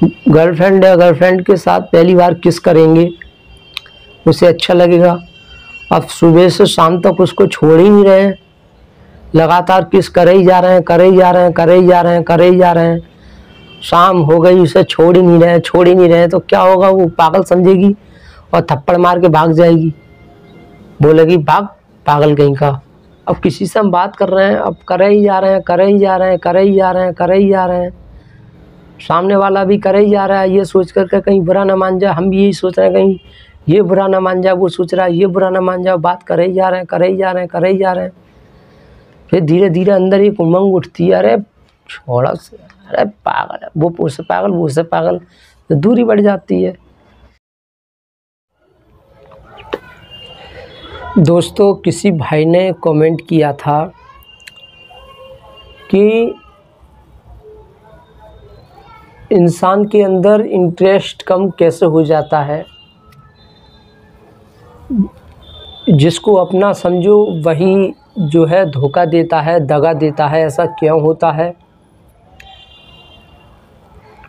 Girlfriend है, girlfriend के साथ पहली बार किस करेंगे, उसे अच्छा लगेगा। अब सुबह से शाम तक उसको छोड़ ही नहीं रहे हैं, लगातार किस करे ही जा रहे हैं, करे ही जा रहे हैं, करे ही जा रहे हैं, करे ही जा रहे हैं। शाम हो गई, उसे छोड़ ही नहीं रहे, छोड़ ही नहीं रहे, तो क्या होगा, वो पागल समझेगी और थप्पड़ मार के भाग जाएगी, बोलेगी भाग पागल कहीं का। अब किसी से हम बात कर रहे हैं, अब करे ही जा रहे हैं, करे ही जा रहे हैं, करे ही जा रहे हैं, करे ही जा रहे हैं। सामने वाला भी करे ही जा रहा है, ये सोच करके कहीं बुरा ना मान जाए। हम भी यही सोच रहे हैं कहीं ये बुरा ना मान जाए, वो सोच रहा है ये बुरा ना मान जाए। बात करे ही जा रहे हैं, करे ही जा रहे हैं, करे ही जा रहे हैं। फिर धीरे धीरे अंदर एक उमंग उठती है, अरे छोड़ा से, अरे पागल है, वो उससे पागल, वो उससे पागल, तो दूरी बढ़ जाती है। दोस्तों, किसी भाई ने कमेंट किया था कि इंसान के अंदर इंटरेस्ट कम कैसे हो जाता है, जिसको अपना समझो वही जो है धोखा देता है, दगा देता है, ऐसा क्यों होता है।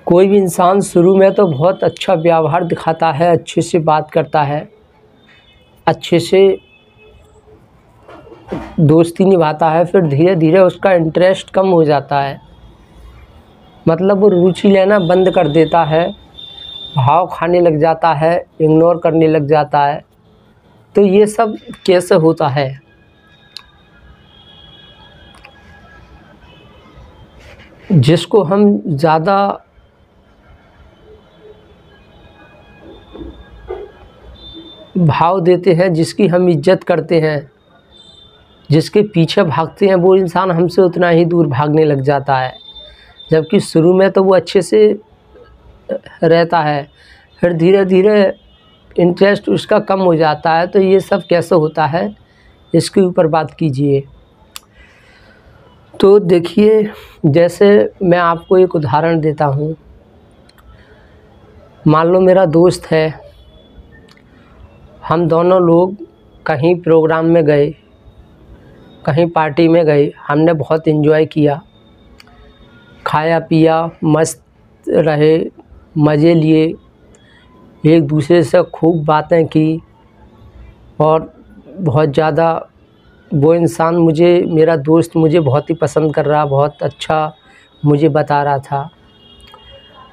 कोई भी इंसान शुरू में तो बहुत अच्छा व्यवहार दिखाता है, अच्छे से बात करता है, अच्छे से दोस्ती निभाता है, फिर धीरे धीरे उसका इंटरेस्ट कम हो जाता है, मतलब वो रुचि लेना बंद कर देता है, भाव खाने लग जाता है, इग्नोर करने लग जाता है। तो ये सब कैसे होता है? जिसको हम ज़्यादा भाव देते हैं, जिसकी हम इज्जत करते हैं, जिसके पीछे भागते हैं, वो इंसान हमसे उतना ही दूर भागने लग जाता है। जबकि शुरू में तो वो अच्छे से रहता है, फिर धीरे धीरे इंटरेस्ट उसका कम हो जाता है। तो ये सब कैसे होता है, इसके ऊपर बात कीजिए। तो देखिए, जैसे मैं आपको एक उदाहरण देता हूँ। मान लो मेरा दोस्त है, हम दोनों लोग कहीं प्रोग्राम में गए, कहीं पार्टी में गए, हमने बहुत एंजॉय किया, खाया पिया, मस्त रहे, मज़े लिए, एक दूसरे से खूब बातें की, और बहुत ज़्यादा वो इंसान मेरा दोस्त मुझे बहुत ही पसंद कर रहा, बहुत अच्छा मुझे बता रहा था,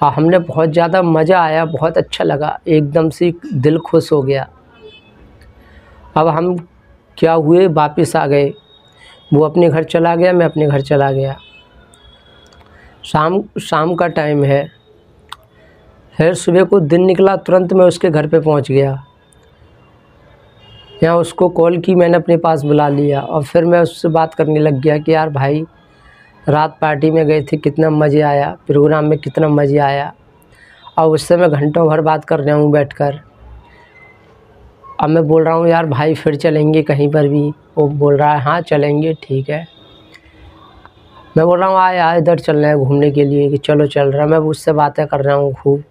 और हमने बहुत ज़्यादा मज़ा आया, बहुत अच्छा लगा, एकदम से दिल खुश हो गया। अब हम क्या हुए, वापस आ गए, वो अपने घर चला गया, मैं अपने घर चला गया। शाम का टाइम है, फिर सुबह को दिन निकला, तुरंत मैं उसके घर पे पहुंच गया, यहाँ उसको कॉल की, मैंने अपने पास बुला लिया, और फिर मैं उससे बात करने लग गया कि यार भाई, रात पार्टी में गए थे, कितना मज़े आया, प्रोग्राम में कितना मज़े आया। और उससे मैं घंटों भर बात कर रहा हूँ बैठकर। अब मैं बोल रहा हूँ यार भाई, फिर चलेंगे कहीं पर भी। वो बोल रहा है हाँ चलेंगे, ठीक है। मैं बोल रहा हूँ आ इधर चल रहे हैं घूमने के लिए, कि चलो चल रहा है। मैं उससे बातें कर रहा हूँ खूब,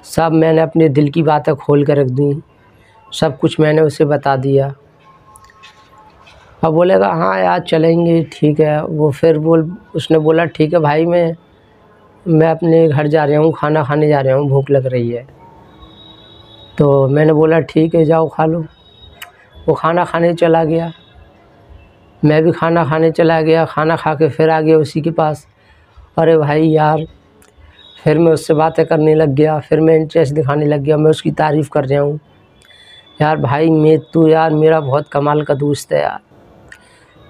सब मैंने अपने दिल की बातें खोल कर रख दी, सब कुछ मैंने उसे बता दिया। अब बोलेगा हाँ यार चलेंगे, ठीक है। वो फिर उसने बोला ठीक है भाई, मैं अपने घर जा रहा हूँ, खाना खाने जा रहा हूँ, भूख लग रही है। तो मैंने बोला ठीक है, जाओ खा लो। वो खाना खाने चला गया, मैं भी खाना खाने चला गया, खाना खा के फिर आ गया उसी के पास। अरे भाई यार, फिर मैं उससे बातें करने लग गया, फिर मैं इंटरेस्ट दिखाने लग गया, मैं उसकी तारीफ़ कर रहा हूँ, यार भाई तू यार मेरा बहुत कमाल का दोस्त है यार,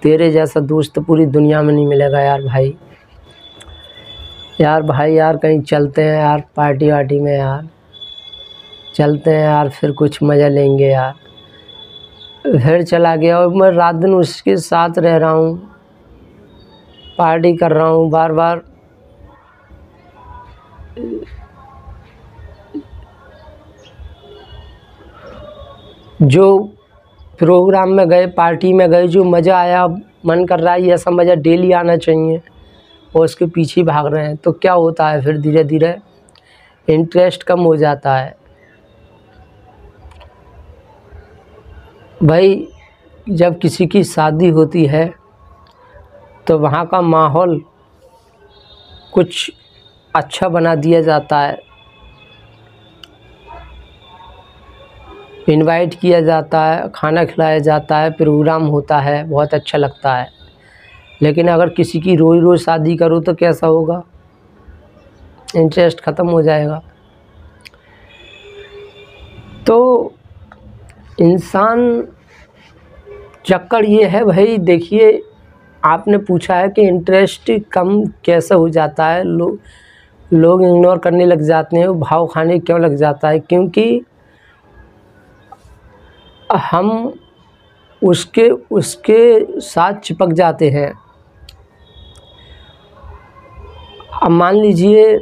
तेरे जैसा दोस्त तो पूरी दुनिया में नहीं मिलेगा यार भाई। यार भाई यार, कहीं चलते हैं यार, पार्टी वार्टी में यार चलते हैं यार, फिर कुछ मज़ा लेंगे यार। फिर चला गया, और मैं रात दिन उसके साथ रह रहा हूँ, पार्टी कर रहा हूँ बार बार। जो प्रोग्राम में गए, पार्टी में गए, जो मज़ा आया, मन कर रहा है ये ऐसा मज़ा डेली आना चाहिए, और उसके पीछे भाग रहे हैं। तो क्या होता है, फिर धीरे धीरे इंटरेस्ट कम हो जाता है। भाई, जब किसी की शादी होती है तो वहाँ का माहौल कुछ अच्छा बना दिया जाता है, इनवाइट किया जाता है, खाना खिलाया जाता है, प्रोग्राम होता है, बहुत अच्छा लगता है। लेकिन अगर किसी की रोज़ रोज़ शादी करो तो कैसा होगा, इंटरेस्ट ख़त्म हो जाएगा। तो इंसान चक्कर ये है भाई, देखिए आपने पूछा है कि इंटरेस्ट कम कैसे हो जाता है, लोग इग्नोर करने लग जाते हैं, भाव खाने क्यों लग जाता है, क्योंकि हम उसके साथ चिपक जाते हैं। अब मान लीजिए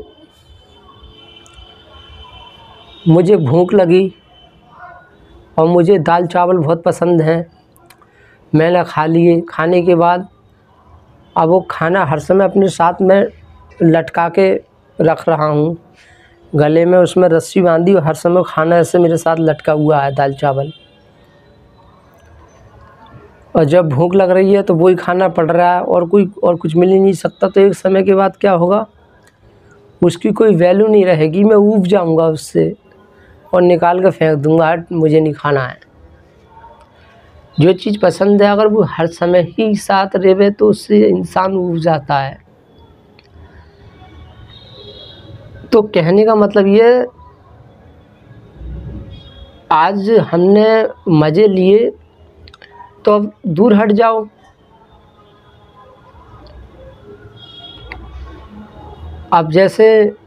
मुझे भूख लगी और मुझे दाल चावल बहुत पसंद हैं, मैंने खा लिए। खाने के बाद अब वो खाना हर समय अपने साथ में लटका के रख रहा हूँ, गले में उसमें रस्सी बांधी और हर समय खाना ऐसे मेरे साथ लटका हुआ है, दाल चावल। और जब भूख लग रही है तो वही खाना पड़ रहा है और कुछ मिल ही नहीं सकता, तो एक समय के बाद क्या होगा, उसकी कोई वैल्यू नहीं रहेगी, मैं ऊब जाऊंगा उससे और निकाल कर फेंक दूंगा, हट मुझे नहीं खाना है। जो चीज़ पसंद है अगर वो हर समय ही साथ रहे तो उससे इंसान ऊब जाता है। तो कहने का मतलब ये, आज हमने मज़े लिए तो अब दूर हट जाओ। अब जैसे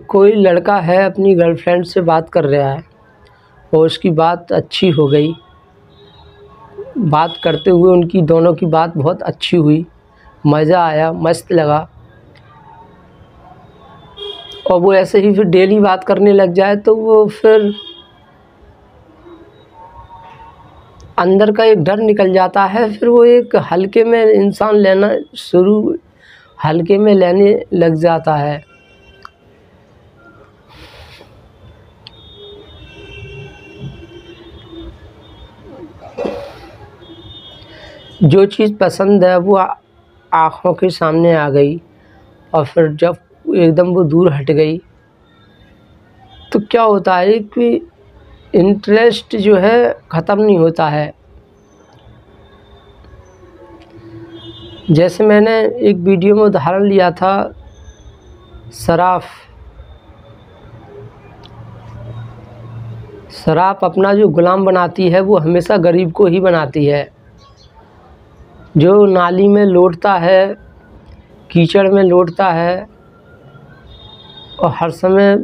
कोई लड़का है अपनी गर्लफ्रेंड से बात कर रहा है और उसकी बात अच्छी हो गई, बात करते हुए उनकी दोनों की बात बहुत अच्छी हुई, मज़ा आया, मस्त लगा, और वो ऐसे ही फिर डेली बात करने लग जाए तो वो फिर अंदर का एक डर निकल जाता है, फिर वो एक हल्के में इंसान हल्के में लेने लग जाता है। जो चीज़ पसंद है वो आँखों के सामने आ गई और फिर जब एकदम वो दूर हट गई तो क्या होता है कि इंटरेस्ट जो है ख़त्म नहीं होता है। जैसे मैंने एक वीडियो में उदाहरण लिया था, शराब अपना जो गुलाम बनाती है वो हमेशा गरीब को ही बनाती है। जो नाली में लौटता है, कीचड़ में लौटता है और हर समय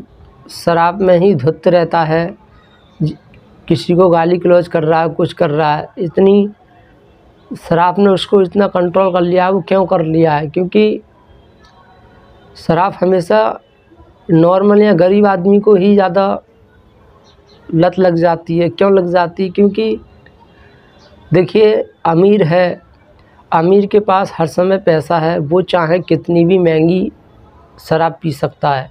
शराब में ही धुत रहता है, किसी को गाली गलौज कर रहा है, कुछ कर रहा है, इतनी शराब ने उसको इतना कंट्रोल कर लिया है। वो क्यों कर लिया है, क्योंकि शराब हमेशा नॉर्मल या गरीब आदमी को ही ज़्यादा लत लग जाती है। क्यों लग जाती है, क्योंकि देखिए अमीर है, अमीर के पास हर समय पैसा है, वो चाहे कितनी भी महंगी शराब पी सकता है,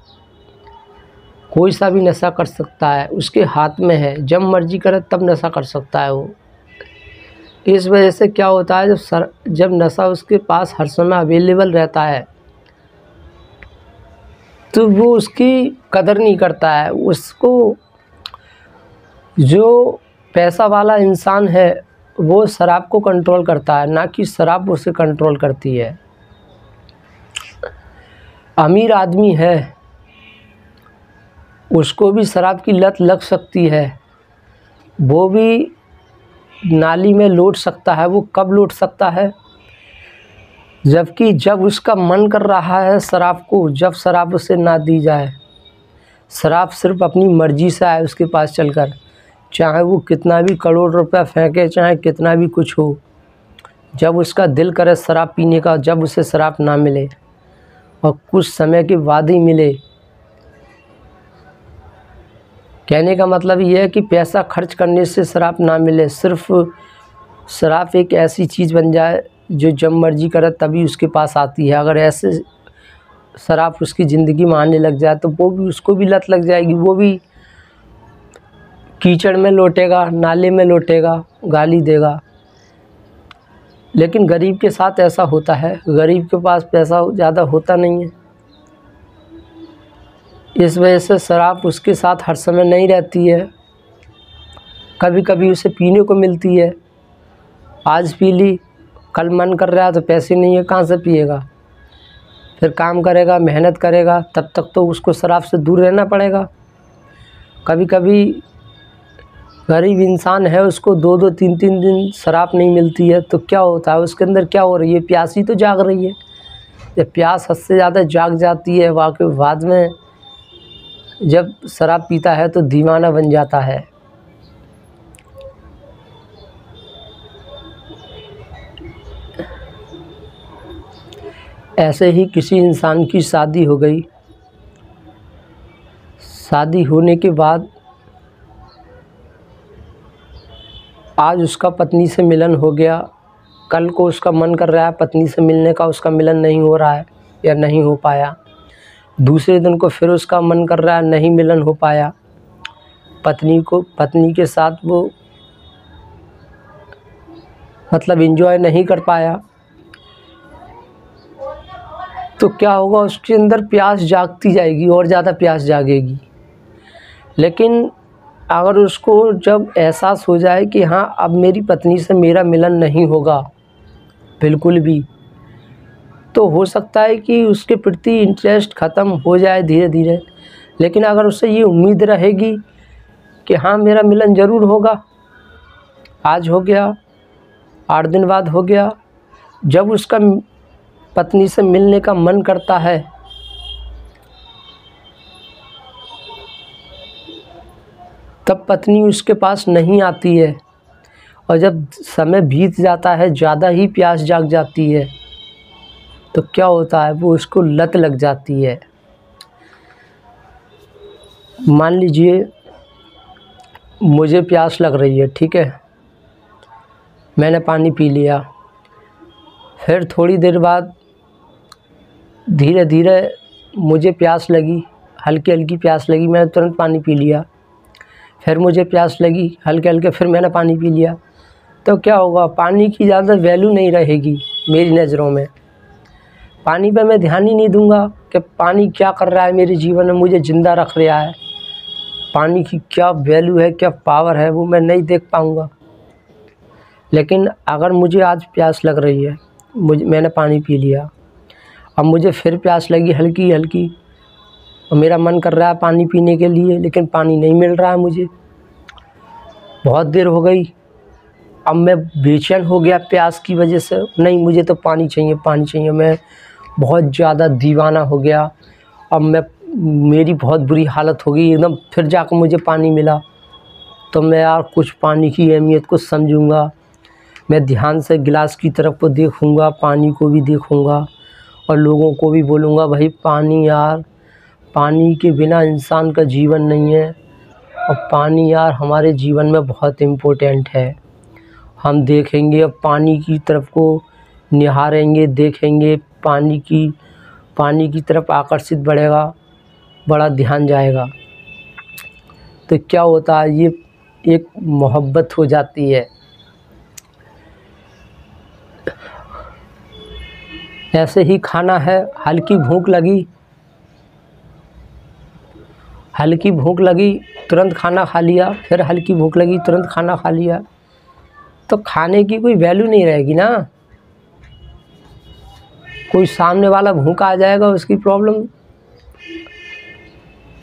कोई सा भी नशा कर सकता है, उसके हाथ में है, जब मर्जी करे तब नशा कर सकता है वो। इस वजह से क्या होता है, जब नशा उसके पास हर समय अवेलेबल रहता है तो वो उसकी कदर नहीं करता है। उसको जो पैसा वाला इंसान है वो शराब को कंट्रोल करता है, ना कि शराब उसे कंट्रोल करती है। अमीर आदमी है उसको भी शराब की लत लग सकती है, वो भी नाली में लौट सकता है। वो कब लौट सकता है, जबकि जब उसका मन कर रहा है शराब को, जब शराब उसे ना दी जाए, शराब सिर्फ अपनी मर्ज़ी से आए उसके पास चलकर, चाहे वो कितना भी करोड़ रुपया फेंके, चाहे कितना भी कुछ हो, जब उसका दिल करे शराब पीने का, जब उसे शराब ना मिले और कुछ समय के बाद ही मिले। कहने का मतलब ये है कि पैसा खर्च करने से शराब ना मिले, सिर्फ शराब एक ऐसी चीज़ बन जाए जो जब मर्जी करे तभी उसके पास आती है। अगर ऐसे शराब उसकी ज़िंदगी में आने लग जाए तो वो भी, उसको भी लत लग जाएगी, वो भी कीचड़ में लौटेगा, नाले में लौटेगा, गाली देगा। लेकिन गरीब के साथ ऐसा होता है, गरीब के पास पैसा ज़्यादा होता नहीं है, इस वजह से शराब उसके साथ हर समय नहीं रहती है। कभी कभी उसे पीने को मिलती है, आज पी ली, कल मन कर रहा है तो पैसे नहीं है, कहाँ से पिएगा, फिर काम करेगा, मेहनत करेगा, तब तक तो उसको शराब से दूर रहना पड़ेगा। कभी कभी गरीब इंसान है, उसको 2-2 3-3 दिन शराब नहीं मिलती है, तो क्या होता है, उसके अंदर क्या हो रही है, प्यास ही तो जाग रही है। जब प्यास हद से ज़्यादा जाग जाती है, वाकई बाद में जब शराब पीता है तो दीवाना बन जाता है। ऐसे ही किसी इंसान की शादी हो गई, शादी होने के बाद आज उसका पत्नी से मिलन हो गया, कल को उसका मन कर रहा है पत्नी से मिलने का, उसका मिलन नहीं हो रहा है या नहीं हो पाया, दूसरे दिन को फिर उसका मन कर रहा है, नहीं मिलन हो पाया, पत्नी के साथ वो मतलब एंजॉय नहीं कर पाया, तो क्या होगा, उसके अंदर प्यास जागती जाएगी और ज़्यादा प्यास जागेगी। लेकिन अगर उसको जब एहसास हो जाए कि हाँ अब मेरी पत्नी से मेरा मिलन नहीं होगा बिल्कुल भी, तो हो सकता है कि उसके प्रति इंटरेस्ट ख़त्म हो जाए धीरे धीरे। लेकिन अगर उससे ये उम्मीद रहेगी कि हाँ मेरा मिलन ज़रूर होगा, आज हो गया, 8 दिन बाद हो गया, जब उसका पत्नी से मिलने का मन करता है तब पत्नी उसके पास नहीं आती है, और जब समय बीत जाता है, ज़्यादा ही प्यास जाग जाती है, तो क्या होता है, वो उसको लत लग जाती है। मान लीजिए मुझे प्यास लग रही है, ठीक है, मैंने पानी पी लिया, फिर थोड़ी देर बाद धीरे धीरे मुझे प्यास लगी, हल्की हल्की प्यास लगी, मैंने तुरंत पानी पी लिया, फिर मुझे प्यास लगी हल्के हल्के, फिर मैंने पानी पी लिया, तो क्या होगा, पानी की ज़्यादा वैल्यू नहीं रहेगी मेरी नज़रों में। पानी पे मैं ध्यान ही नहीं दूंगा कि पानी क्या कर रहा है मेरे जीवन में, मुझे ज़िंदा रख रहा है, पानी की क्या वैल्यू है, क्या पावर है, वो मैं नहीं देख पाऊंगा। लेकिन अगर मुझे आज प्यास लग रही है, मैंने पानी पी लिया, अब मुझे फिर प्यास लगी हल्की हल्की, और मेरा मन कर रहा है पानी पीने के लिए, लेकिन पानी नहीं मिल रहा है मुझे, बहुत देर हो गई, अब मैं बेचैन हो गया प्यास की वजह से, नहीं मुझे तो पानी चाहिए, पानी चाहिए, मैं बहुत ज़्यादा दीवाना हो गया, अब मेरी बहुत बुरी हालत हो गई एकदम, फिर जाकर मुझे पानी मिला, तो मैं यार कुछ पानी की अहमियत को समझूंगा, मैं ध्यान से गिलास की तरफ को देखूंगा, पानी को भी देखूंगा, और लोगों को भी बोलूँगा भाई पानी यार, पानी के बिना इंसान का जीवन नहीं है, और पानी यार हमारे जीवन में बहुत इम्पोर्टेंट है। हम देखेंगे, अब पानी की तरफ को निहारेंगे, देखेंगे, पानी की तरफ आकर्षित बढ़ेगा, बड़ा ध्यान जाएगा, तो क्या होता है, ये एक मोहब्बत हो जाती है। ऐसे ही खाना है, हल्की भूख लगी तुरंत खाना खा लिया, फिर हल्की भूख लगी तुरंत खाना खा लिया, तो खाने की कोई वैल्यू नहीं रहेगी ना। कोई सामने वाला भूखा आ जाएगा, उसकी प्रॉब्लम,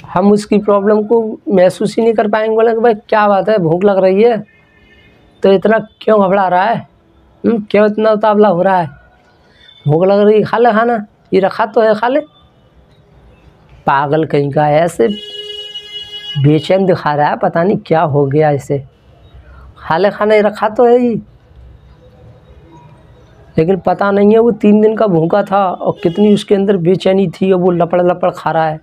हम उसकी प्रॉब्लम को महसूस ही नहीं कर पाएंगे, बोले कि भाई क्या बात है, भूख लग रही है तो इतना क्यों घबरा रहा है, क्यों इतना उतावला हो रहा है, भूख लग रही है, खा ले खाना, ये रखा तो है, खा ले। पागल कहीं का, ऐसे बेचैन दिखा रहा है, पता नहीं क्या हो गया इसे, खा ले खाना, ये रखा तो है ही, लेकिन पता नहीं है वो 3 दिन का भूखा था और कितनी उसके अंदर बेचैनी थी, और वो लपड़ लपड़ खा रहा है।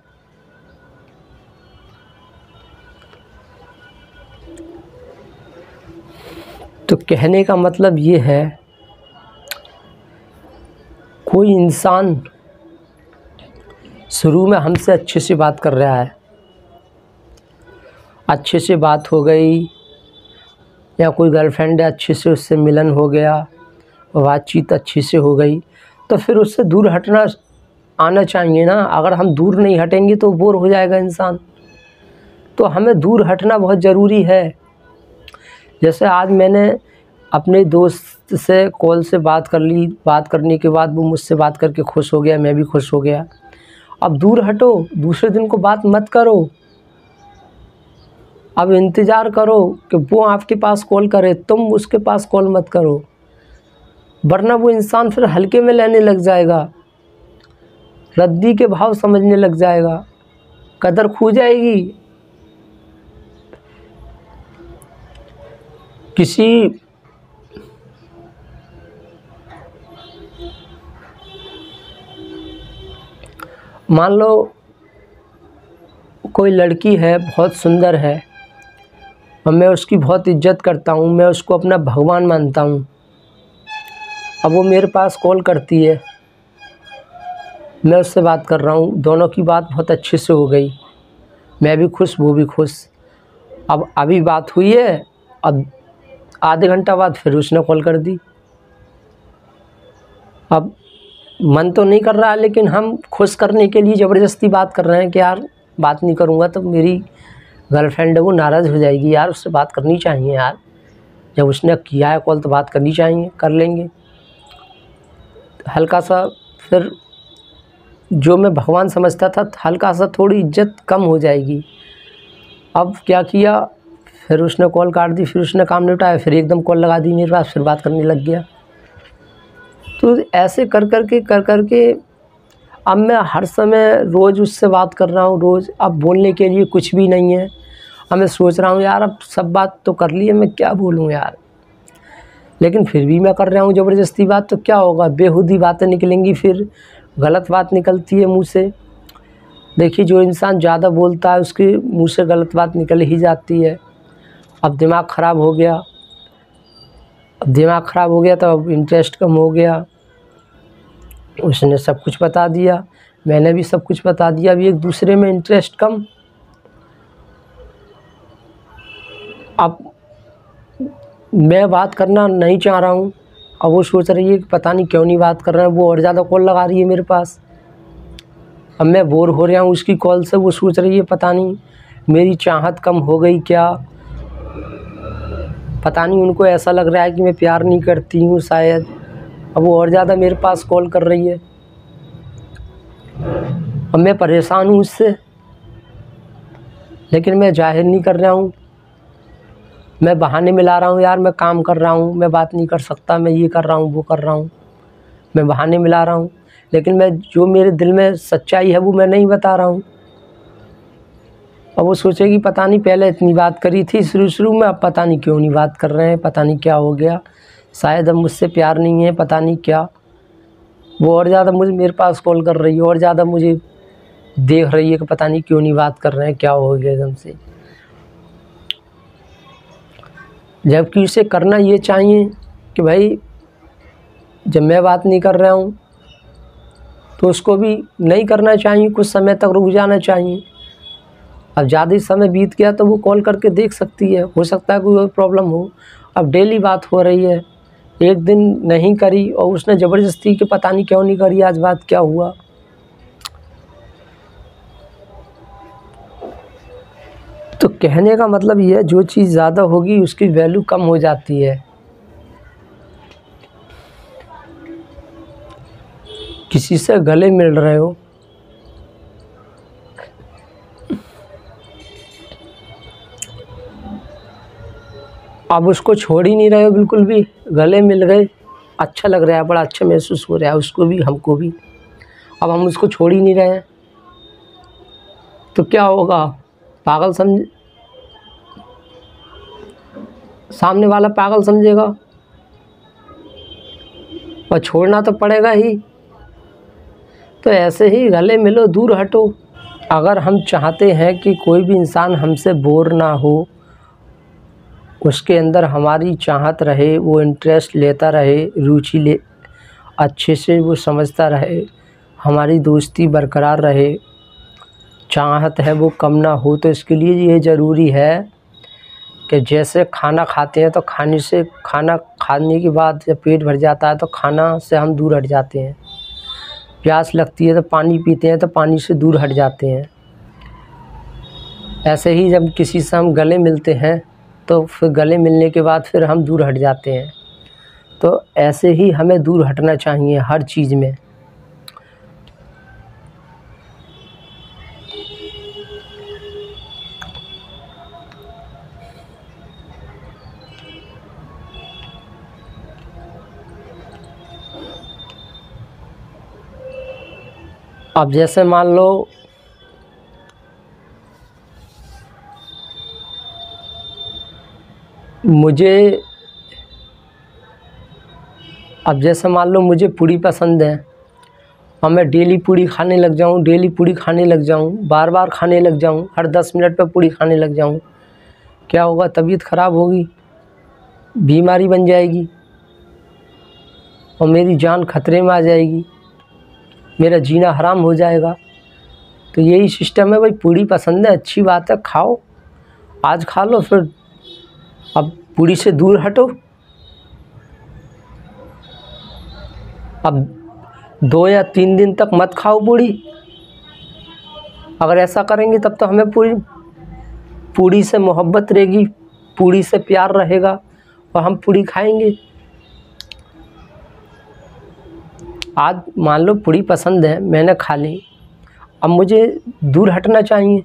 तो कहने का मतलब ये है, कोई इंसान शुरू में हमसे अच्छे से बात कर रहा है, अच्छे से बात हो गई, या कोई गर्लफ्रेंड है अच्छे से उससे मिलन हो गया, बातचीत अच्छी से हो गई, तो फिर उससे दूर हटना आना चाहिए ना। अगर हम दूर नहीं हटेंगे तो बोर हो जाएगा इंसान। तो हमें दूर हटना बहुत ज़रूरी है। जैसे आज मैंने अपने दोस्त से कॉल से बात कर ली, बात करने के बाद वो मुझसे बात करके खुश हो गया, मैं भी खुश हो गया। अब दूर हटो, दूसरे दिन को बात मत करो, अब इंतज़ार करो कि वो आपके पास कॉल करे, तुम उसके पास कॉल मत करो, वरना वो इंसान फिर हल्के में लेने लग जाएगा, रद्दी के भाव समझने लग जाएगा, कदर खो जाएगी। किसी मान लो कोई लड़की है, बहुत सुंदर है, और मैं उसकी बहुत इज्जत करता हूँ, मैं उसको अपना भगवान मानता हूँ। अब वो मेरे पास कॉल करती है, मैं उससे बात कर रहा हूँ, दोनों की बात बहुत अच्छे से हो गई, मैं भी खुश, वो भी खुश। अब अभी बात हुई है, अब आधे घंटा बाद फिर उसने कॉल कर दी। अब मन तो नहीं कर रहा है, लेकिन हम खुश करने के लिए ज़बरदस्ती बात कर रहे हैं कि यार बात नहीं करूँगा तो मेरी गर्लफ्रेंड है वो नाराज़ हो जाएगी, यार उससे बात करनी चाहिए यार, जब उसने किया है कॉल तो बात करनी चाहिए, कर लेंगे। हल्का सा फिर जो मैं भगवान समझता था, हल्का सा थोड़ी इज्जत कम हो जाएगी। अब क्या किया, फिर उसने कॉल काट दी, फिर उसने काम नहीं उठाया, फिर एकदम कॉल लगा दी मेरे पास, फिर बात करने लग गया। तो ऐसे कर कर के अब मैं हर समय रोज़ उससे बात कर रहा हूँ, रोज़। अब बोलने के लिए कुछ भी नहीं है। अब मैं सोच रहा हूँ यार अब सब बात तो कर ली है, मैं क्या बोलूँ यार, लेकिन फिर भी मैं कर रहा हूँ ज़बरदस्ती बात, तो क्या होगा, बेहुदी बातें निकलेंगी, फिर गलत बात निकलती है मुँह से। देखिए जो इंसान ज़्यादा बोलता है उसके मुँह से गलत बात निकल ही जाती है। अब दिमाग ख़राब हो गया, तो अब इंटरेस्ट कम हो गया। उसने सब कुछ बता दिया, मैंने भी सब कुछ बता दिया, अभी एक दूसरे में इंटरेस्ट कम। अब मैं बात करना नहीं चाह रहा हूँ, अब वो सोच रही है कि पता नहीं क्यों नहीं बात कर रहे हैं, वो और ज़्यादा कॉल लगा रही है मेरे पास। अब मैं बोर हो रहा हूँ उसकी कॉल से, वो सोच रही है पता नहीं मेरी चाहत कम हो गई क्या, पता नहीं उनको ऐसा लग रहा है कि मैं प्यार नहीं करती हूँ शायद। अब वो और ज़्यादा मेरे पास कॉल कर रही है, अब मैं परेशान हूँ उससे, लेकिन मैं जाहिर नहीं कर रहा हूँ। मैं बहाने मिला रहा हूँ, यार मैं काम कर रहा हूँ, मैं बात नहीं कर सकता, मैं ये कर रहा हूँ, वो कर रहा हूँ, मैं बहाने मिला रहा हूँ, लेकिन मैं जो मेरे दिल में सच्चाई है वो मैं नहीं बता रहा हूँ। अब वो सोचेगी पता नहीं पहले इतनी बात करी थी शुरू में, अब पता नहीं क्यों नहीं बात कर रहे हैं, पता नहीं क्या हो गया, शायद अब मुझसे प्यार नहीं है, पता नहीं क्या। वो और ज़्यादा मेरे पास कॉल कर रही है, और ज़्यादा मुझे देख रही है कि पता नहीं क्यों नहीं बात कर रहे हैं, क्या हो गया एकदम से। जबकि उसे करना ये चाहिए कि भाई जब मैं बात नहीं कर रहा हूँ तो उसको भी नहीं करना चाहिए, कुछ समय तक रुक जाना चाहिए। अब ज़्यादा ही समय बीत गया तो वो कॉल करके देख सकती है, हो सकता है कोई प्रॉब्लम हो। अब डेली बात हो रही है, एक दिन नहीं करी और उसने ज़बरदस्ती कि पता नहीं क्यों नहीं करी, आज बात क्या हुआ। तो कहने का मतलब ये है, जो चीज़ ज़्यादा होगी उसकी वैल्यू कम हो जाती है। किसी से गले मिल रहे हो, अब उसको छोड़ ही नहीं रहे हो बिल्कुल भी, गले मिल गए, अच्छा लग रहा है, बड़ा अच्छा महसूस हो रहा है उसको भी हमको भी, अब हम उसको छोड़ ही नहीं रहे हैं तो क्या होगा, पागल समझ, सामने वाला पागल समझेगा और छोड़ना तो पड़ेगा ही। तो ऐसे ही गले मिलो, दूर हटो। अगर हम चाहते हैं कि कोई भी इंसान हमसे बोर ना हो, उसके अंदर हमारी चाहत रहे, वो इंटरेस्ट लेता रहे, रुचि ले अच्छे से वो समझता रहे, हमारी दोस्ती बरकरार रहे, चाहत है वो कम ना हो, तो इसके लिए ये ज़रूरी है कि जैसे खाना खाते हैं तो खाना खाने के बाद जब पेट भर जाता है तो खाना से हम दूर हट जाते हैं, प्यास लगती है तो पानी पीते हैं तो पानी से दूर हट जाते हैं। ऐसे ही जब किसी से हम गले मिलते हैं तो फिर गले मिलने के बाद फिर हम दूर हट जाते हैं। तो ऐसे ही हमें दूर हटना चाहिए हर चीज़ में। अब जैसे मान लो मुझे मुझे पूड़ी पसंद है और मैं डेली पूड़ी खाने लग जाऊँ, बार बार खाने लग जाऊँ, हर 10 मिनट पे पूड़ी खाने लग जाऊँ, क्या होगा? तबीयत ख़राब होगी, बीमारी बन जाएगी और मेरी जान खतरे में आ जाएगी, मेरा जीना हराम हो जाएगा। तो यही सिस्टम है भाई। पूड़ी पसंद है, अच्छी बात है, खाओ, आज खा लो, फिर अब पूड़ी से दूर हटो। अब 2 या 3 दिन तक मत खाओ पूड़ी। अगर ऐसा करेंगे तब तो हमें पूड़ी से मोहब्बत रहेगी, पूड़ी से प्यार रहेगा और हम पूड़ी खाएंगे। आज मान लो पूड़ी पसंद है, मैंने खा ली, अब मुझे दूर हटना चाहिए।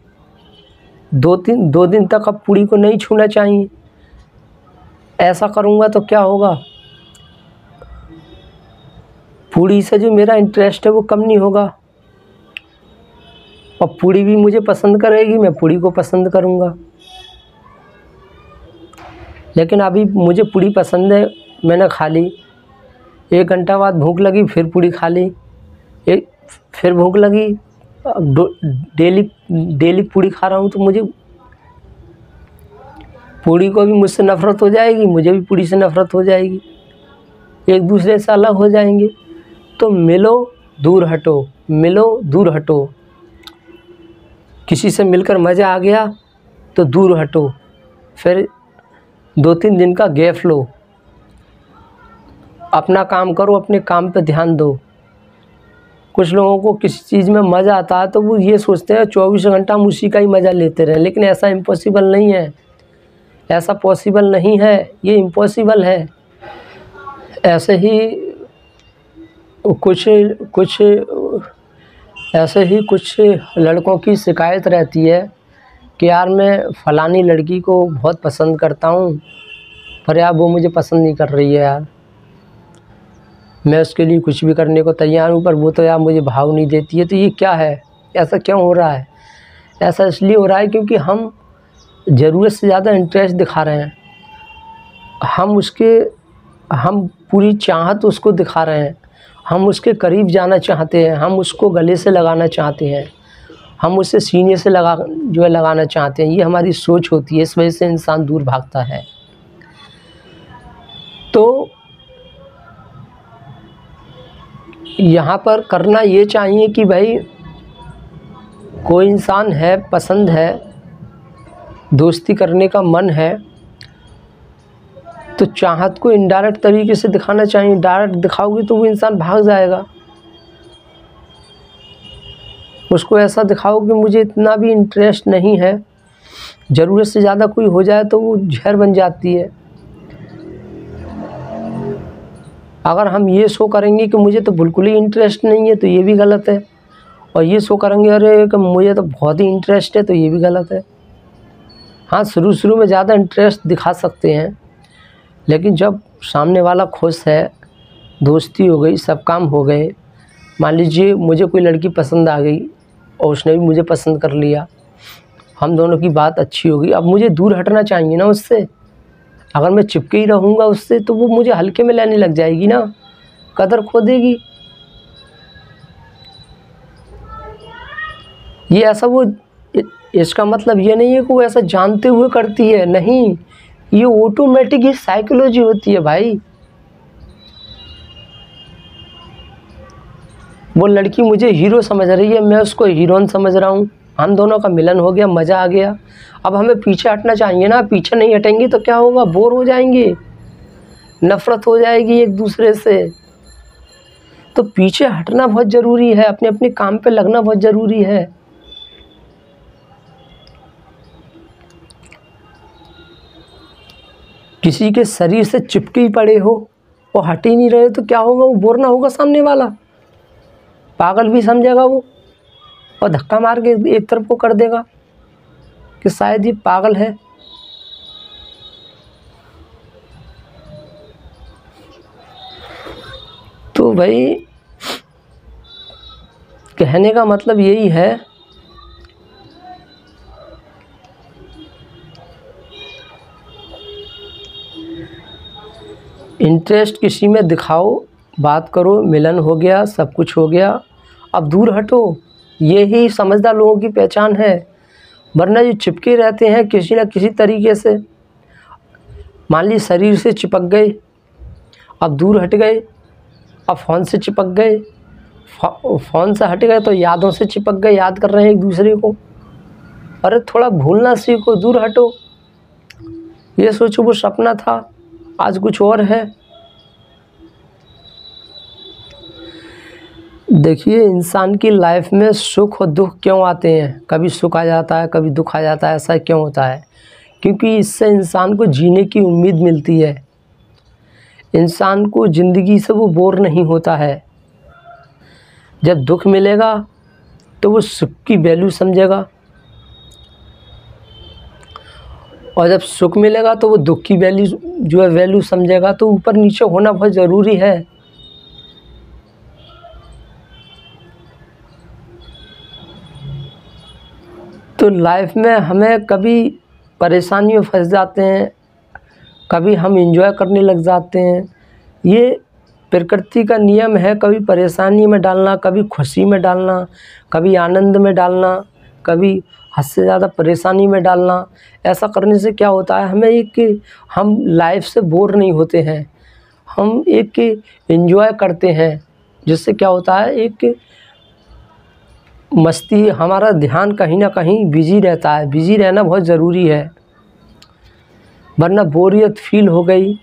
2 दिन तक अब पूड़ी को नहीं छूना चाहिए। ऐसा करूँगा तो क्या होगा? पूड़ी से जो मेरा इंटरेस्ट है वो कम नहीं होगा और पूड़ी भी मुझे पसंद करेगी, मैं पूड़ी को पसंद करूँगा। लेकिन अभी मुझे पूड़ी पसंद है, मैंने खा ली, 1 घंटा बाद भूख लगी, फिर पूड़ी खा ली, फिर भूख लगी, डेली पूड़ी खा रहा हूँ तो मुझे पूड़ी को भी मुझसे नफ़रत हो जाएगी, मुझे भी पूड़ी से नफ़रत हो जाएगी, एक दूसरे से अलग हो जाएंगे। तो मिलो दूर हटो, मिलो दूर हटो। किसी से मिलकर मज़ा आ गया तो दूर हटो, फिर 2-3 दिन का गैप लो, अपना काम करो, अपने काम पे ध्यान दो। कुछ लोगों को किसी चीज़ में मज़ा आता है तो वो ये सोचते हैं 24 घंटा हम उसी का ही मज़ा लेते रहें, लेकिन ऐसा इम्पॉसिबल नहीं है, ऐसा पॉसिबल नहीं है, ये इम्पॉसिबल है। ऐसे ही कुछ लड़कों की शिकायत रहती है कि यार मैं फ़लानी लड़की को बहुत पसंद करता हूँ पर यार वो मुझे पसंद नहीं कर रही है, यार मैं उसके लिए कुछ भी करने को तैयार हूँ पर वो तो यार मुझे भाव नहीं देती है। तो ये क्या है? ऐसा क्यों हो रहा है? ऐसा इसलिए हो रहा है क्योंकि हम ज़रूरत से ज़्यादा इंटरेस्ट दिखा रहे हैं, हम पूरी चाहत उसको दिखा रहे हैं, हम उसके करीब जाना चाहते हैं, हम उसको गले से लगाना चाहते हैं, हम उसे सीने से लगाना चाहते हैं। ये हमारी सोच होती है, इस वजह से इंसान दूर भागता है। तो यहाँ पर करना ये चाहिए कि भाई कोई इंसान है, पसंद है, दोस्ती करने का मन है तो चाहत को इनडायरेक्ट तरीके से दिखाना चाहिए। डायरेक्ट दिखाओगे तो वो इंसान भाग जाएगा। उसको ऐसा दिखाओ कि मुझे इतना भी इंटरेस्ट नहीं है, ज़रूरत से ज़्यादा कोई हो जाए तो वो जहर बन जाती है। अगर हम ये शो करेंगे कि मुझे तो बिल्कुल ही इंटरेस्ट नहीं है तो ये भी गलत है, और ये शो करेंगे अरे कि मुझे तो बहुत ही इंटरेस्ट है तो ये भी गलत है। हाँ, शुरू में ज़्यादा इंटरेस्ट दिखा सकते हैं, लेकिन जब सामने वाला खुश है, दोस्ती हो गई, सब काम हो गए, मान लीजिए मुझे कोई लड़की पसंद आ गई और उसने भी मुझे पसंद कर लिया, हम दोनों की बात अच्छी हो गई, अब मुझे दूर हटना चाहिए ना उससे। अगर मैं चिपके ही रहूँगा उससे तो वो मुझे हल्के में लेने लग जाएगी ना, कदर खो देगी। ये ऐसा वो इसका मतलब ये नहीं है कि वो ऐसा जानते हुए करती है, नहीं, ये ऑटोमेटिक ही साइकोलॉजी होती है भाई। वो लड़की मुझे हीरो समझ रही है, मैं उसको हीरोइन समझ रहा हूँ, हम दोनों का मिलन हो गया, मज़ा आ गया। अब हमें पीछे हटना चाहिए ना, पीछे नहीं हटेंगे तो क्या होगा, बोर हो जाएंगे, नफ़रत हो जाएगी एक दूसरे से। तो पीछे हटना बहुत ज़रूरी है, अपने अपने काम पे लगना बहुत ज़रूरी है। किसी के शरीर से चिपके ही पड़े हो, वो हट ही नहीं रहे तो क्या होगा, वो बोर ना होगा, सामने वाला पागल भी समझेगा वो, और धक्का मार के एक तरफ को कर देगा कि शायद ये पागल है। तो भाई कहने का मतलब यही है इंटरेस्ट किसी में दिखाओ, बात करो, मिलन हो गया, सब कुछ हो गया, अब दूर हटो। ये ही समझदार लोगों की पहचान है। वरना जो चिपके रहते हैं किसी न किसी तरीके से, मान ली शरीर से चिपक गए, अब दूर हट गए, अब फ़ोन से चिपक गए, फ़ोन से हट गए तो यादों से चिपक गए, याद कर रहे हैं एक दूसरे को। अरे थोड़ा भूलना सीखो, दूर हटो। ये सोचो वो सपना था, आज कुछ और है। देखिए, इंसान की लाइफ में सुख और दुख क्यों आते हैं, कभी सुख आ जाता है, कभी दुख आ जाता है, ऐसा क्यों होता है? क्योंकि इससे इंसान को जीने की उम्मीद मिलती है, इंसान को ज़िंदगी से वो बोर नहीं होता है। जब दुख मिलेगा तो वो सुख की वैल्यू समझेगा, और जब सुख मिलेगा तो वो दुख की वैल्यू जो है वैल्यू समझेगा। तो ऊपर नीचे होना बहुत ज़रूरी है। तो लाइफ में हमें कभी परेशानी में फंस जाते हैं, कभी हम एंजॉय करने लग जाते हैं। ये प्रकृति का नियम है, कभी परेशानी में डालना, कभी खुशी में डालना, कभी आनंद में डालना, कभी हद से ज़्यादा परेशानी में डालना। ऐसा करने से क्या होता है, हम लाइफ से बोर नहीं होते हैं, हम एक एंजॉय करते हैं, जिससे क्या होता है एक मस्ती, हमारा ध्यान कहीं ना कहीं बिजी रहता है। बिजी रहना बहुत ज़रूरी है, वरना बोरियत फील हो गई।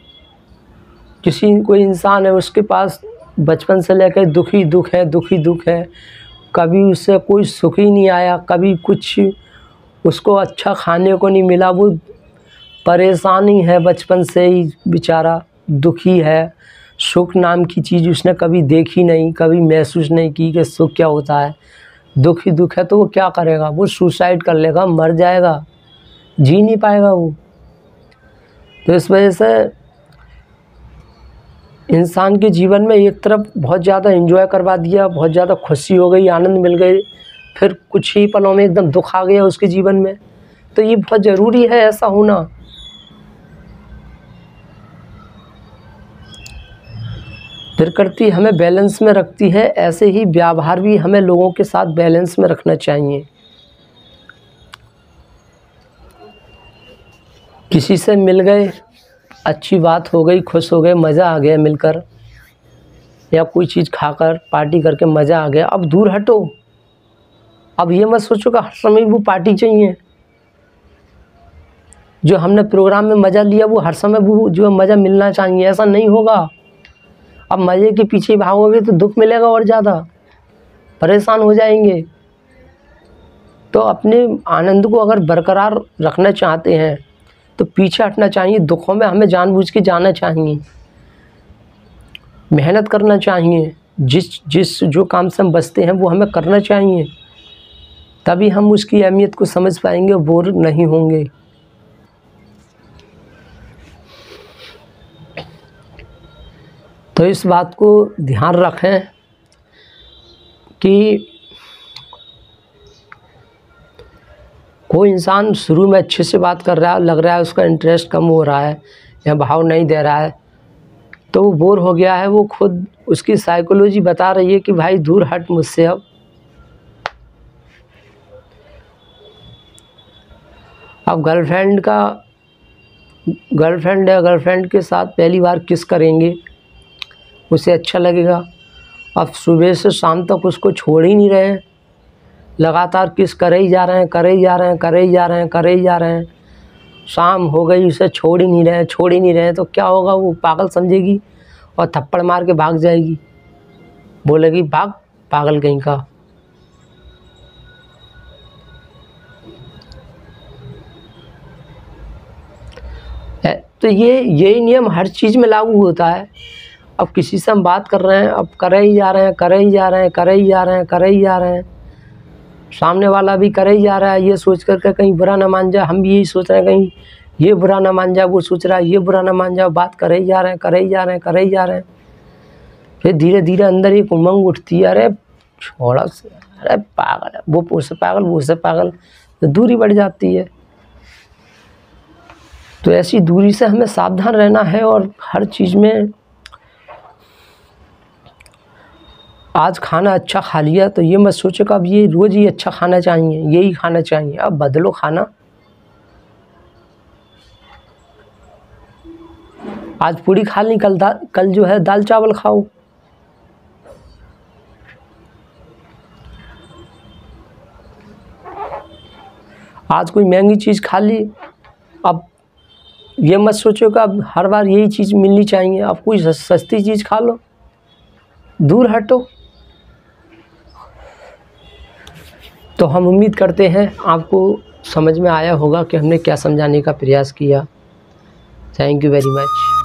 कोई इंसान है, उसके पास बचपन से लेकर दुख ही दुख है, दुख ही दुख है, कभी उससे कोई सुख ही नहीं आया, कभी कुछ उसको अच्छा खाने को नहीं मिला, वो परेशानी है बचपन से ही, बेचारा दुखी है। सुख नाम की चीज़ उसने कभी देखी नहीं, कभी महसूस नहीं की कि सुख क्या होता है। दुख ही दुख है तो वो क्या करेगा, वो सुसाइड कर लेगा, मर जाएगा, जी नहीं पाएगा वो। तो इस वजह से इंसान के जीवन में एक तरफ बहुत ज़्यादा एंजॉय करवा दिया, बहुत ज़्यादा खुशी हो गई, आनंद मिल गए, फिर कुछ ही पलों में एकदम दुख आ गया उसके जीवन में। तो ये बहुत ज़रूरी है ऐसा होना। प्रकृति हमें बैलेंस में रखती है, ऐसे ही व्यवहार भी हमें लोगों के साथ बैलेंस में रखना चाहिए। किसी से मिल गए, अच्छी बात हो गई, खुश हो गए, मज़ा आ गया मिलकर, या कोई चीज़ खाकर पार्टी करके मज़ा आ गया, अब दूर हटो। अब ये मत सोचो कि हर समय वो पार्टी चाहिए, जो हमने प्रोग्राम में मज़ा लिया वो हर समय वो जो मज़ा मिलना चाहिए, ऐसा नहीं होगा। अब मज़े के पीछे भागोगे तो दुख मिलेगा और ज़्यादा, परेशान हो जाएंगे। तो अपने आनंद को अगर बरकरार रखना चाहते हैं तो पीछे हटना चाहिए, दुखों में हमें जानबूझ के जाना चाहिए, मेहनत करना चाहिए, जिस जो काम से हम बचते हैं वो हमें करना चाहिए, तभी हम उसकी अहमियत को समझ पाएंगे, बोर नहीं होंगे। तो इस बात को ध्यान रखें कि कोई इंसान शुरू में अच्छे से बात कर रहा है, लग रहा है उसका इंटरेस्ट कम हो रहा है या भाव नहीं दे रहा है, तो वो बोर हो गया है, वो खुद उसकी साइकोलॉजी बता रही है कि भाई दूर हट मुझसे। अब गर्लफ्रेंड या गर्लफ्रेंड के साथ पहली बार किस करेंगे, उसे अच्छा लगेगा। अब सुबह से शाम तक उसको छोड़ ही नहीं रहे हैं, लगातार किस करे ही जा रहे हैं, करे ही जा रहे हैं, करे ही जा रहे हैं, करे ही जा रहे हैं। शाम हो गई, उसे छोड़ ही नहीं रहे, छोड़ ही नहीं रहे, तो क्या होगा, वो पागल समझेगी और थप्पड़ मार के भाग जाएगी, बोलेगी भाग पागल कहीं का। तो यही नियम हर चीज़ में लागू होता है। अब किसी से हम बात कर रहे हैं, अब करे ही जा रहे हैं, करे ही जा रहे हैं, करे ही जा रहे हैं, करे ही जा रहे हैं, सामने वाला भी करे ही जा रहा है, ये सोच करके कहीं बुरा ना मान जाए। हम भी यही सोच रहे हैं कहीं ये बुरा ना मान जाए, वो सोच रहा है ये बुरा ना मान जाए, बात करे ही जा रहे हैं, करे ही जा रहे हैं, करे ही जा रहे हैं। फिर धीरे धीरे अंदर एक उमंग उठती है, अरे छोड़ा से, अरे पागल है वो, उससे पागल, वो उससे पागल, तो दूरी बढ़ जाती है। तो ऐसी दूरी से हमें सावधान रहना है। और हर चीज़ में आज खाना अच्छा खा लिया तो ये मत सोचो कि अब ये रोज़ ही अच्छा खाना चाहिए, यही खाना चाहिए। अब बदलो खाना। आज पूरी खा ली, कल जो है दाल चावल खाओ। आज कोई महंगी चीज़ खा ली, अब ये मत सोचो कि अब हर बार यही चीज़ मिलनी चाहिए। अब कोई सस्ती चीज़ खा लो, दूर हटो। तो हम उम्मीद करते हैं आपको समझ में आया होगा कि हमने क्या समझाने का प्रयास किया। Thank you very much.